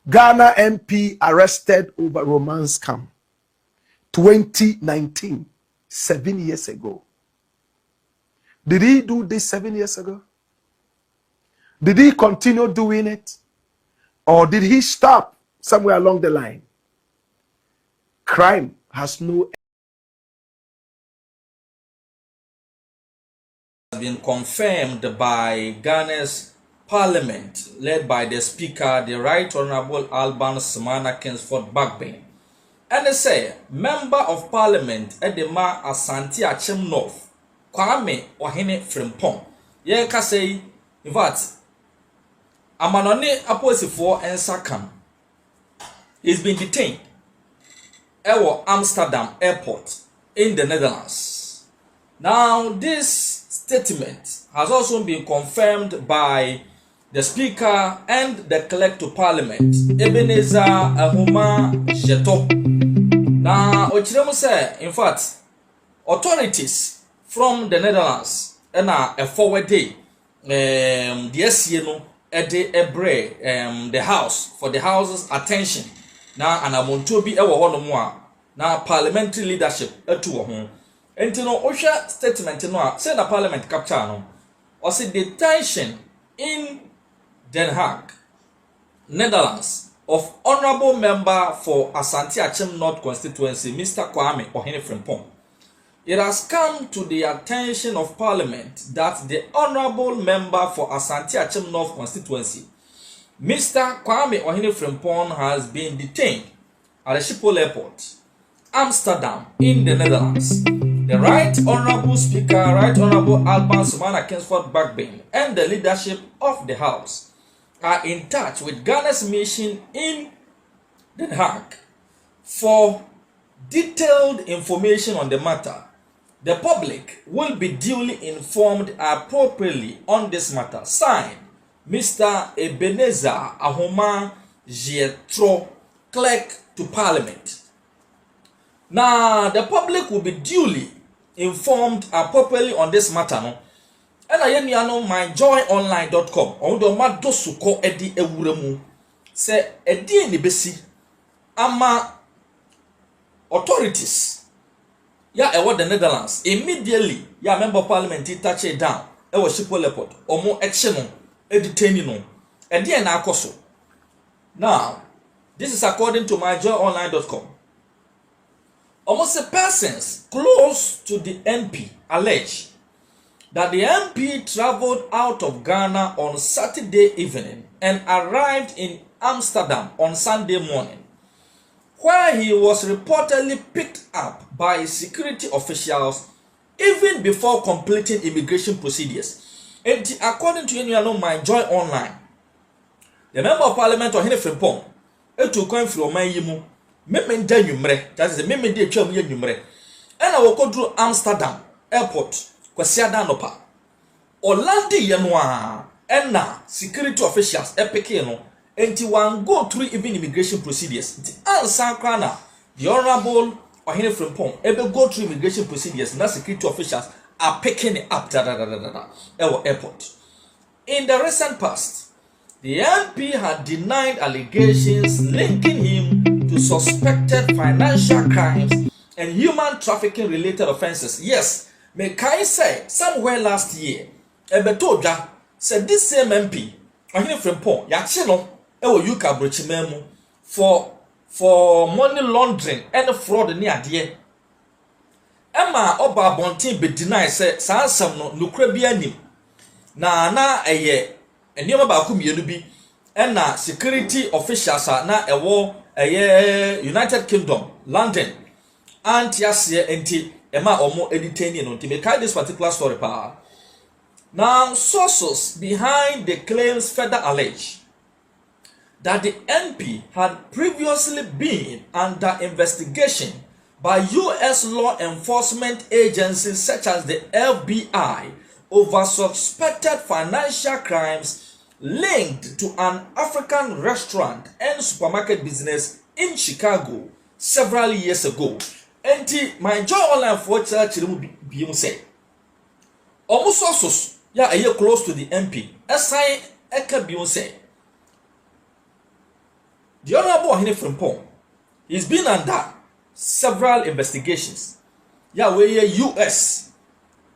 Ghana MP arrested over romance scam. 2019, 7 years ago. Did he do this 7 years ago? Did he continue doing it? Or did he stop somewhere along the line? Crime has no been confirmed by Ghana's parliament, led by the Speaker, the Right Honorable Alban Semana Kingsford Bagbin. And they say, Member of Parliament Edema Asante Achem North, Kwame Ohene Frimpong. Ye ka say, in fact, Amanone Aposifo and Sakam. He's been detained at Amsterdam airport in the Netherlands. Now, this statement has also been confirmed by the Speaker and the Clerk to Parliament, Ebenezer Ahuma Jeto. Now, Ochiremu say, in fact, authorities from the Netherlands and a forward day, the SCNO the house for the house's attention. Now, and Amontobi ewa hono now parliamentary leadership etu ho. Enti no osha statement no say the parliament capture no. Or say detention in Den Haag, Netherlands, of honorable member for Asante Achem North constituency, Mr. Kwame Ohene Frimpong. It has come to the attention of Parliament that the honorable member for Asante Achem North constituency, Mr. Kwame Ohene Frimpong, has been detained at the Schiphol Airport, Amsterdam, in the Netherlands. The Right Honorable Speaker, Right Honorable Alban Semana Kingsford Bagbin, and the leadership of the House are in touch with Ghana's mission in Den Haag for detailed information on the matter. The public will be duly informed appropriately on this matter. Signed, Mr. Ebenezer Ahoma Jetro, Clerk to Parliament. Now, the public will be duly informed appropriately on this matter. No? And I know myjoyonline.com. Although my dosuko edi ewuremu say edi ni besi ama authorities ya ewo the Netherlands immediately ya member of parliament touch it down ewo Schiphol Airport omo action no detain no edi na akoso. Now, this is according to myjoyonline.com. Almost persons close to the MP allege that the MP traveled out of Ghana on Saturday evening and arrived in Amsterdam on Sunday morning, where he was reportedly picked up by security officials even before completing immigration procedures. And according to My Joy Online, the member of parliament Ohene Frimpong etu kwan firi oman yi mu memenda nwumre, that is the memenda atwam ye nwumre, and awokodru Amsterdam airport kwasiada nopa Olandi ye no a enna security officials epeke no enti wan go through even immigration procedures. The answer krana the honorable Ohene Frimpong ebe go through immigration procedures na security officials are picking it up ewo airport. In the recent past, the MP had denied allegations linking him to suspected financial crimes and human trafficking related offenses. Yes, may I say somewhere last year, Ebetoja said this same MP, Ohene Frimpong, Yachino, ewo yuka brochimemu for money laundering and fraud ni adie. Emma oba bontin be deny say sansam no nukra bi anim. Na eye enioma ba ku mienu bi na security officials na ewo United Kingdom, London, antiase enti ema omo editani no ntime kai this particular story pa. Now, sources behind the claims further allege that the MP had previously been under investigation by US law enforcement agencies such as the FBI over suspected financial crimes linked to an African restaurant and supermarket business in Chicago several years ago. Enti my joy online for church bi say almost sources ya are close to the MP. Asai eka bi say The Honorable Ohene Frimpong, he's been under several investigations. Yeah, we US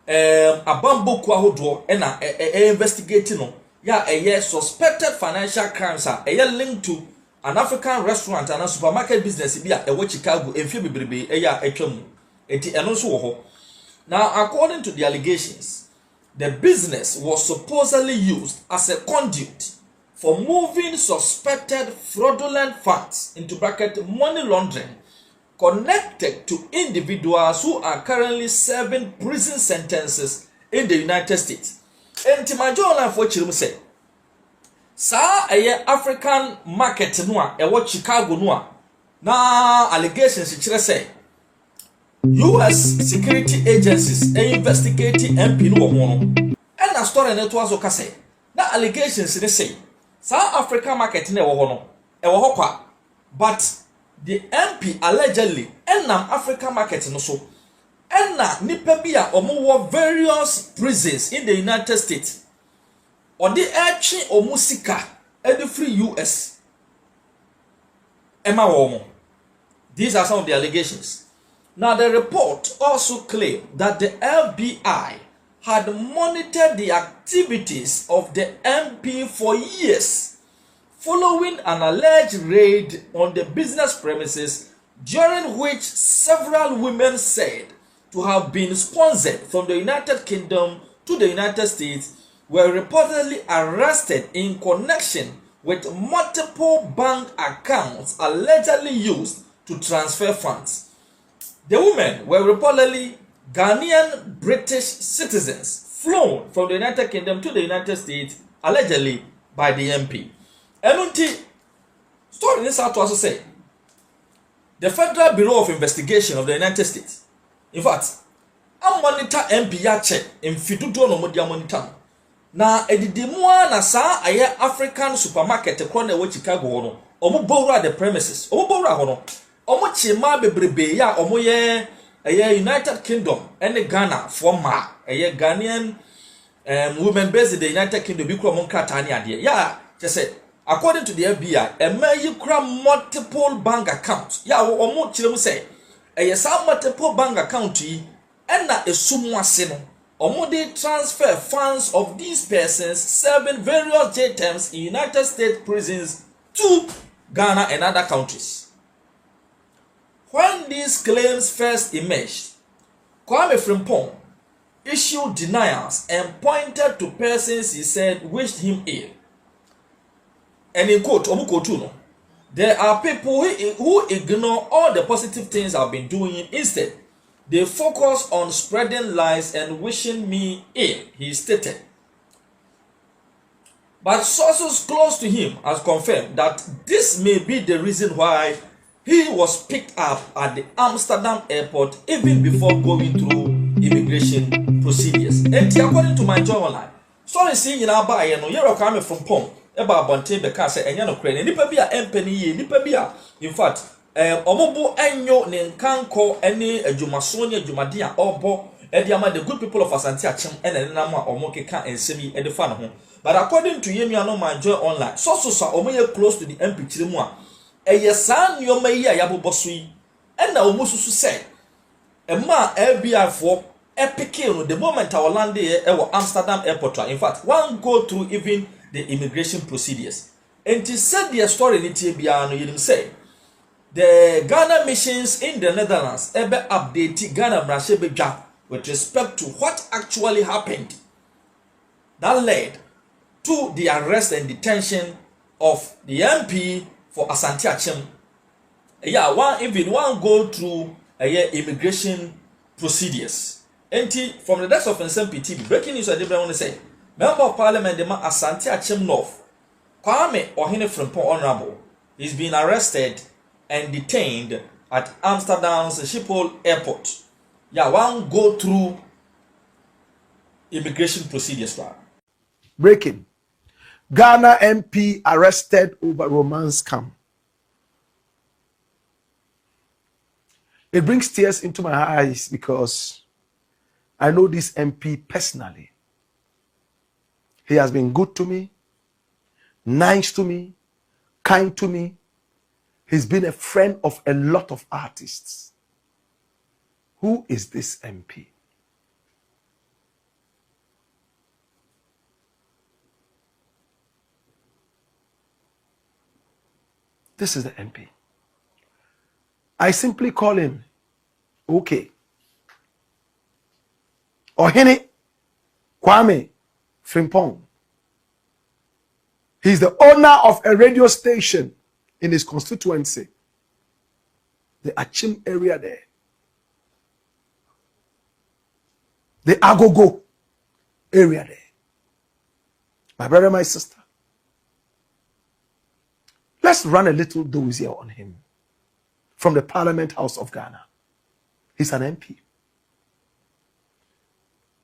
abamboku ahodoɔ ɛna investigating no. Yeah, a suspected financial crimes are linked to an African restaurant and a supermarket business bi a ɛwɔ Chicago emfie bebrebe ɛyɛ atwa mu. Enti ɛno nso wɔ hɔ. Now, according to the allegations, the business was supposedly used as a conduit for moving suspected fraudulent funds into bracket money laundering connected to individuals who are currently serving prison sentences in the United States. Enti majola for chirum say, sa African market no a ɛwɔ Chicago no a na allegations kyerɛ say US security agencies investigating MP no ho no. And a story na to aso ka say na allegations they say South Africa market na ɛwɔ ho no ɛwɔ hɔ kwa, but the MP allegedly enam Africa market no so enna nipa bi a omo various prisons in the United States or the echi omo sika edi free US ema wo mo. These are some of the allegations. Now, the report also claimed that the FBI had monitored the activities of the MP for years, following an alleged raid on the business premises, during which several women said to have been sponsored from the United Kingdom to the United States were reportedly arrested in connection with multiple bank accounts allegedly used to transfer funds. The women were reportedly Ghanaian British citizens flown from the United Kingdom to the United States, allegedly by the MP. Enunti, story this out to also say the Federal Bureau of Investigation of the United States, in fact, I monitor MP yache in fidudo no modia monitor. Na edidimua na saa aye African supermarket ekro na ewo Chicago no, omo bowra the premises, omo bowra ho no. Omo chema bebrebe ya omo ye United Kingdom and Ghana for ma Ghanaian women based in the United Kingdom bi kura mo nkrata ne ade ya say according to the FBI you kura multiple bank accounts ya omo chirem say sa multiple bank account yi na esumu ase no omo dey transfer funds of these persons serving various jail terms in United States prisons to Ghana and other countries. When these claims first emerged, Kwame Frimpong issued denials and pointed to persons he said wished him ill. And in quote, there are people who ignore all the positive things I've been doing. Instead, they focus on spreading lies and wishing me ill, he stated. But sources close to him has confirmed that this may be the reason why he was picked up at the Amsterdam airport even before going through immigration procedures. And according to my journal, sorry, see you now by you're coming from Pong about Bonte because and you know, nipa bi a empany ye, nipa bi a in fact, omobo enyo ne nkanko any adwumaso ne adwumade a obo ediama the good people of Asante Achem and enam a omo keka ensemi edifa no ho. But according to Yemi no my joy online, so omo ye close to the MP chirimu a san nyoma yi a yaboboso yi na omususu say ma FBI for epic no the moment our land here Amsterdam airport. In fact, one go through even the immigration procedures. And he said the story in TBA no you say the Ghana missions in the Netherlands ever update Ghana Brashebe with respect to what actually happened that led to the arrest and detention of the MP for Asante Achem. Yeah, one go through immigration procedures. And from the desk of NSMPTV, breaking news I did want to say, Member of Parliament Dema Asante Achem North, Kwame Ohene Frimpong Honorable, is being arrested and detained at Amsterdam's Schiphol Airport. Yeah, one go through immigration procedures. Breaking. Ghana MP arrested over romance scam. It brings tears into my eyes because I know this MP personally. He has been good to me, nice to me, kind to me, He's been a friend of a lot of artists. Who is this MP? This is the MP. I simply call him, okay. Ohene Kwame Frimpong. He's the owner of a radio station in his constituency, the Achim area there. The Agogo area there. My brother, my sister. Let's run a little dossier on him from the Parliament House of Ghana. He's an MP.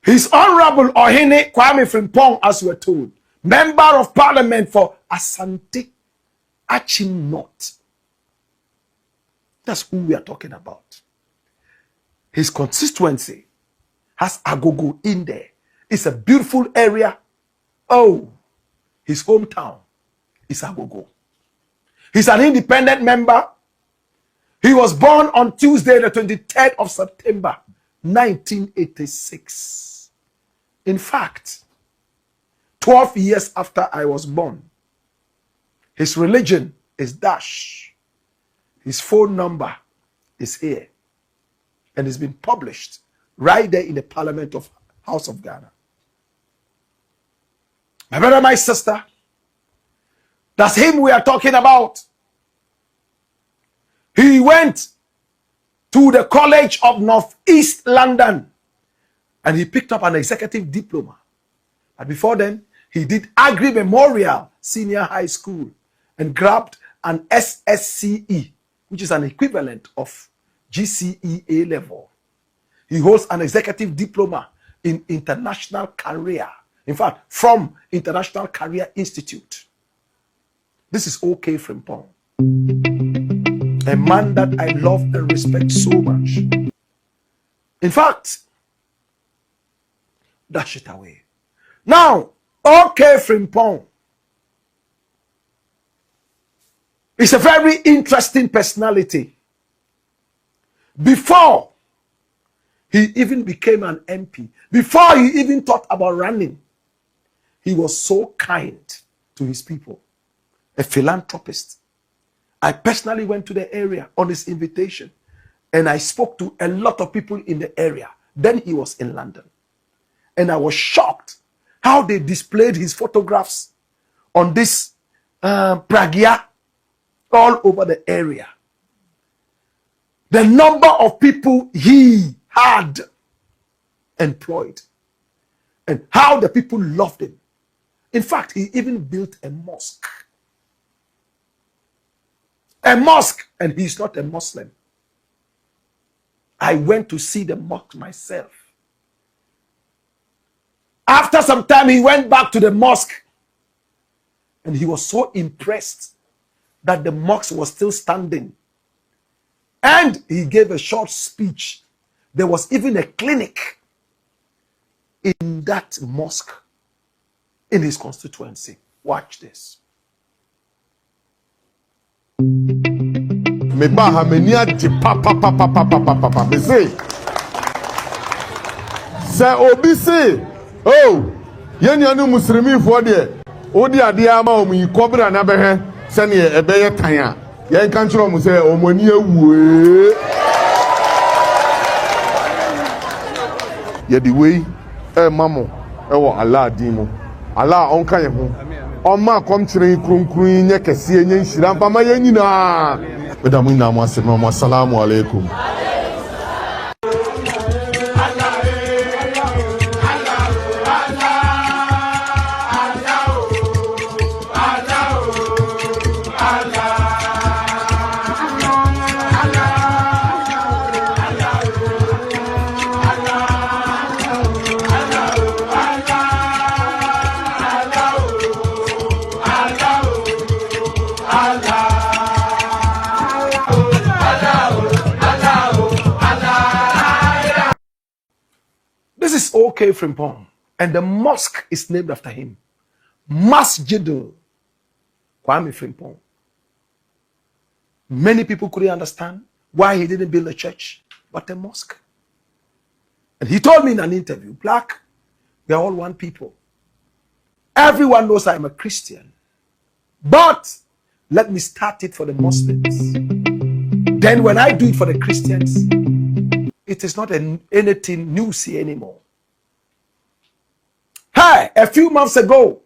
He's Honorable Ohene Kwame Frimpong, as we're told, Member of Parliament for Asante Achim North. That's who we are talking about. His constituency has Agogo in there. It's a beautiful area. Oh, his hometown is Agogo. He's an independent member. He was born on Tuesday, the 23rd of September, 1986. In fact, 12 years after I was born. His religion is Dash. His phone number is here. And it's been published right there in the Parliament of House of Ghana. My brother, my sister, that's him we are talking about. He went to the College of Northeast London and he picked up an executive diploma. But before then, he did Agri Memorial Senior High School and grabbed an SSCE, which is an equivalent of GCE A level. He holds an executive diploma in international career. In fact, from International Career Institute. This is OK Frimpong. A man that I love and respect so much. In fact, dash it away. Now, OK Frimpong is a very interesting personality. Before he even became an MP, before he even thought about running, he was so kind to his people, a philanthropist. I personally went to the area on his invitation and I spoke to a lot of people in the area. Then he was in London. And I was shocked how they displayed his photographs on this pragia all over the area. The number of people he had employed and how the people loved him. In fact, he even built a mosque. A mosque, and he's not a Muslim. I went to see the mosque myself. After some time, he went back to the mosque and he was so impressed that the mosque was still standing. And he gave a short speech. There was even a clinic in that mosque in his constituency. Watch this. Me ba ha meni adi papa me say obi say oh yeni anu muslimi fo de odi ade ama o mu kobra na behwe se ne e beye tan a yen kan kiro mu say omoni awue ye di we e mamo e wo Allah din mu Allah on kan ye ho on ma kom kire krunkrun nye kese nye nhira mpa ma ye nyina Madam ina mo asema assalamu alaikum. This is OK Frimpong, and the mosque is named after him. Masjid Kwame Frimpong. Many people couldn't understand why he didn't build a church, but a mosque. And he told me in an interview, Black, we are all one people. Everyone knows I'm a Christian. But let me start it for the Muslims. Then when I do it for the Christians, it is not anything newsy anymore. Hey, a few months ago,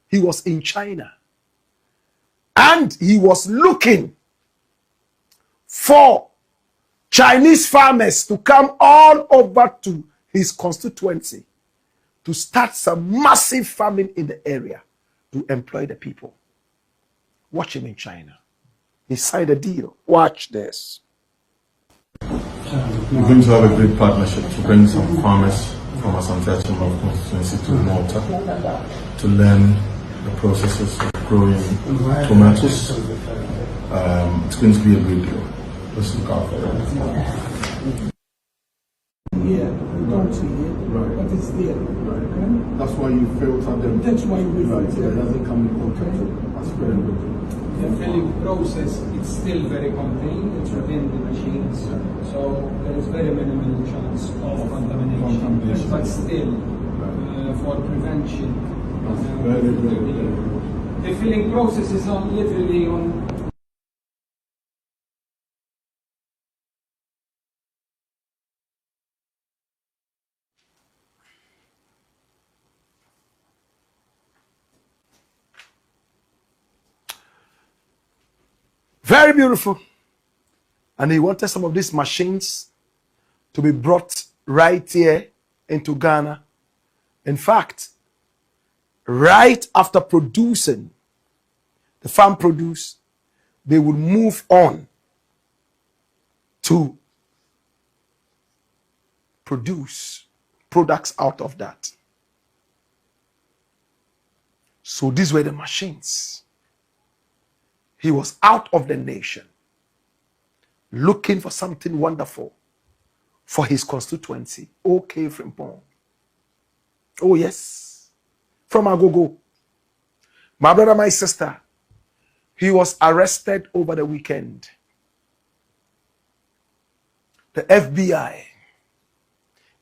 he was in China. And he was looking for Chinese farmers to come all over to his constituency to start some massive farming in the area to employ the people. Watch him in China. He signed a deal. Watch this. We're going to have a great partnership to bring some farmers from Asante Achimov constituency to Malta to learn the processes of growing tomatoes. It's going to be a great deal. Let's look out for it. Yeah, we don't see it, right, but it's there. Right. Okay? That's why you filter them. That's why we filter. It doesn't come in contact. That's very good. The filling process is still very contained. It's within the machines, so there is very minimal chance of contamination. But still, for prevention, Very good. the filling process is on literally on. Very beautiful. And he wanted some of these machines to be brought right here into Ghana. In fact, right after producing the farm produce, they would move on to produce products out of that. So these were the machines. He was out of the nation looking for something wonderful for his constituency. Okay, Frimpong. Oh, yes. From Agogo. My brother, my sister, he was arrested over the weekend. The FBI,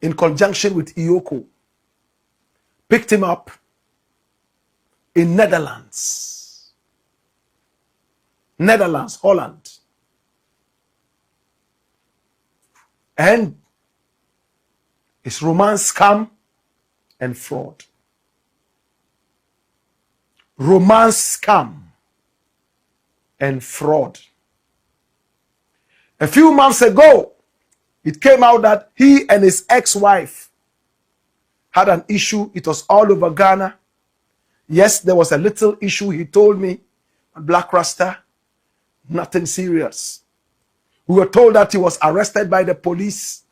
in conjunction with Iyoko, picked him up in Netherlands, Holland. And it's romance scam and fraud. Romance scam and fraud. A few months ago, it came out that he and his ex-wife had an issue. It was all over Ghana. Yes, there was a little issue, he told me, on Black Rasta. Nothing serious. We were told that he was arrested by the police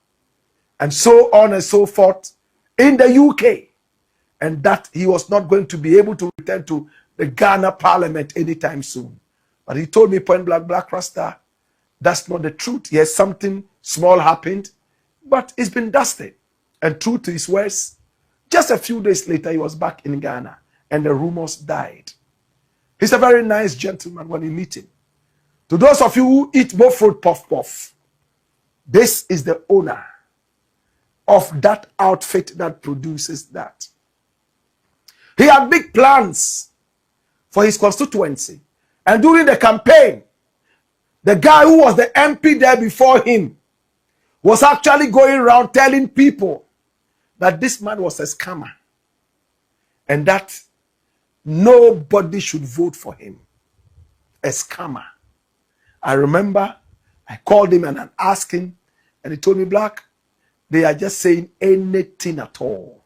and so on and so forth in the UK, and that he was not going to be able to return to the Ghana Parliament anytime soon. But he told me point blank, Black Rasta, that's not the truth. Yes, something small happened, but it's been dusted. And true to his words, just a few days later, he was back in Ghana and the rumors died. He's a very nice gentleman when you meet him. To those of you who eat both fruit puff puff, this is the owner of that outfit that produces that. He had big plans for his constituency. And during the campaign, the guy who was the MP there before him was actually going around telling people that this man was a scammer and that nobody should vote for him. A scammer. I remember I called him and I asked him, and he told me, Black, they are just saying anything at all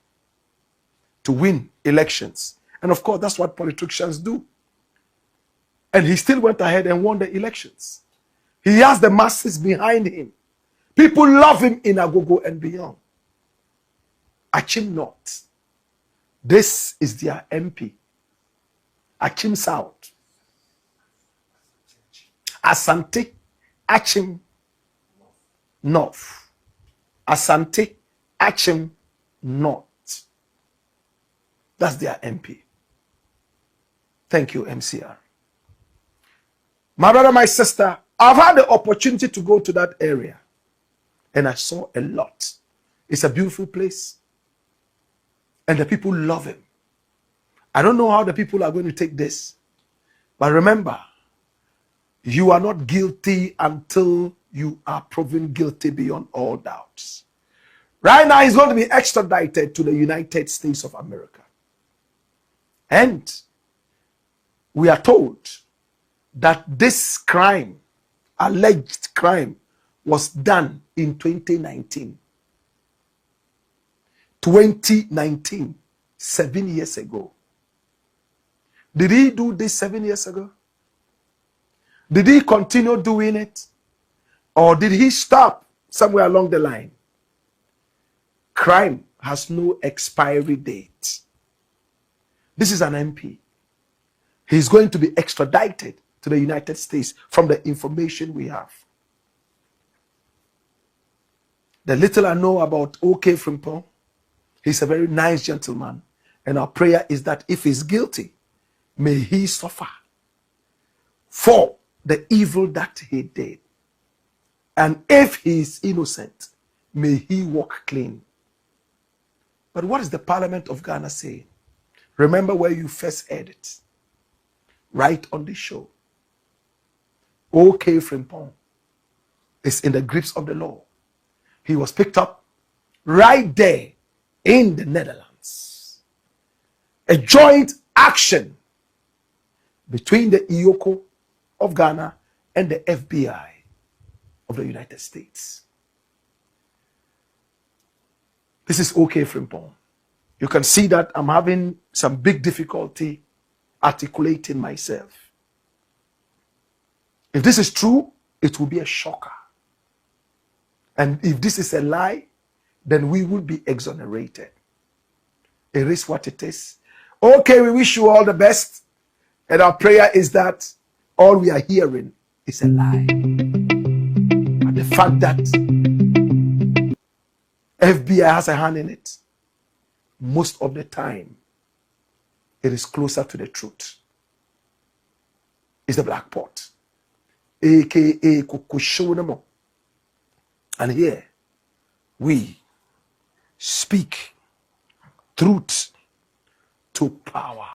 to win elections. And of course, that's what politicians do. And he still went ahead and won the elections. He has the masses behind him. People love him in Agogo and beyond. Achim North. This is their MP. Achim South. Asante Achim North. Asante Achim North. That's their MP. Thank you, MCR. My brother, my sister, I've had the opportunity to go to that area, and I saw a lot. It's a beautiful place, and the people love him. I don't know how the people are going to take this, but remember, you are not guilty until you are proven guilty beyond all doubts. Right now, he's going to be extradited to the United States of America. And we are told that this crime, alleged crime, was done in 2019. 2019, 7 years ago. Did he do this 7 years ago? Did he continue doing it? Or did he stop somewhere along the line? Crime has no expiry date. This is an MP. He's going to be extradited to the United States from the information we have. The little I know about OK Frimpong, he's a very nice gentleman. And our prayer is that if he's guilty, may he suffer for the evil that he did. And if he is innocent, may he walk clean. But what is the Parliament of Ghana saying? Remember where you first heard it. Right on the show. OK Frimpong is in the grips of the law. He was picked up right there in the Netherlands. A joint action between the IOCO of Ghana and the FBI of the United States. This is OK Frimpong. You can see that I'm having some big difficulty articulating myself. If this is true, it will be a shocker. And if this is a lie, then we will be exonerated. It is what it is. Okay, we wish you all the best. And our prayer is that all we are hearing is a lie. But the fact that FBI has a hand in it, most of the time, it is closer to the truth. It's the black pot, aka Kukushonamo. And here we speak truth to power.